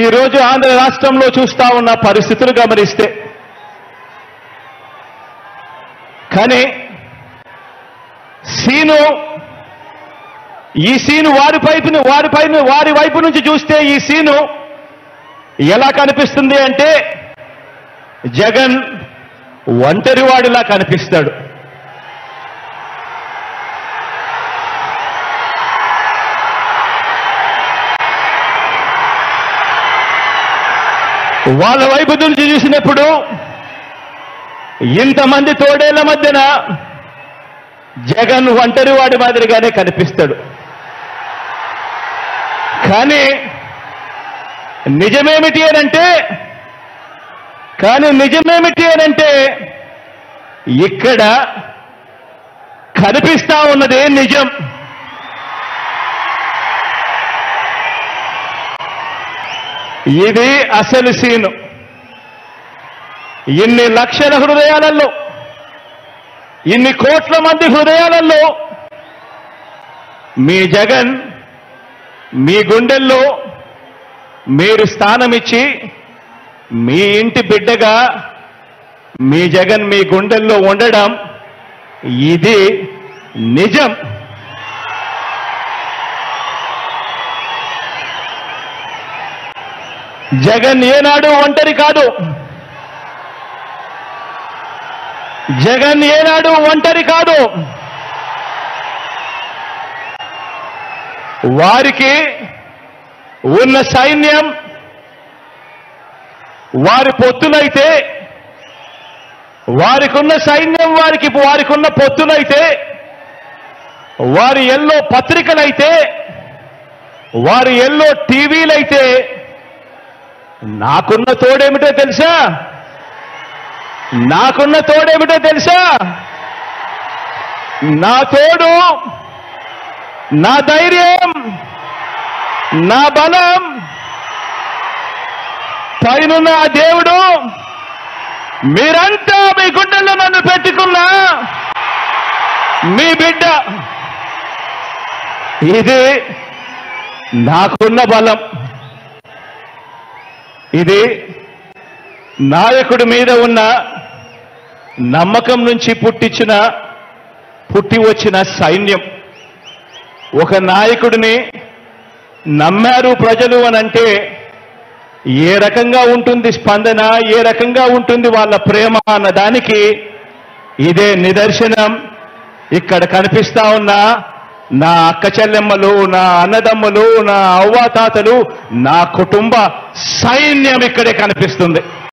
ఈరోజు ఆంధ్ర రాష్ట్రంలో చూస్తా ఉన్న పరిస్థితులు గమనిస్తే, కానీ ఈ సీను వారి వైపు నుంచి చూస్తే ఈ సీను ఎలా కనిపిస్తుంది అంటే జగన్ ఒంటరివాడిలా కనిపిస్తాడు. వాళ్ళ వైపు నుంచి చూసినప్పుడు ఇంతమంది తోడేళ్ల మధ్యన జగన్ ఒంటరివాడి మాదిరిగానే కనిపిస్తాడు. కానీ నిజమేమిటి అనంటే ఇక్కడ కనిపిస్తా ఉన్నదే నిజం. ఇది అసలు సీను. ఇన్ని లక్షల హృదయాలలో, ఇన్ని కోట్ల మంది హృదయాలలో మీ జగన్ మీ గుండెల్లో మీరు స్థానమిచ్చి మీ ఇంటి బిడ్డగా మీ జగన్ మీ గుండెల్లో ఉండడం ఇది నిజం. జగన్ ఏనాడు ఒంటరి కాదు. జగన్ ఏనాడు ఒంటరి కాదు. వారికి ఉన్న సైన్యం వారి పొత్తులైతే, వారికున్న సైన్యం వారికున్న పొత్తులైతే, వారి ఎల్లో పత్రికలైతే, వారి ఎల్లో టీవీలైతే, నాకున్న తోడేమిటో తెలుసా? నా తోడు, నా ధైర్యం, నా బలం పైనున్న ఆ దేవుడు, మీరంతా మీ గుండెల్లో నన్ను పెట్టుకున్న మీ బిడ్డ. ఇది నాకున్న బలం. ఇది నాయకుడి మీద ఉన్న నమ్మకం నుంచి పుట్టి వచ్చిన సైన్యం. ఒక నాయకుడిని నమ్మారు ప్రజలు అనంటే ఏ రకంగా ఉంటుంది స్పందన, ఏ రకంగా ఉంటుంది వాళ్ళ ప్రేమ అన్న దానికి ఇదే నిదర్శనం. ఇక్కడ కనిపిస్తా ఉన్న నా అక్క చెల్లెమ్మలు, నా అన్నదమ్ములు, నా అవ్వాతాతలు, నా కుటుంబ సైన్యం ఇక్కడే కనిపిస్తుంది.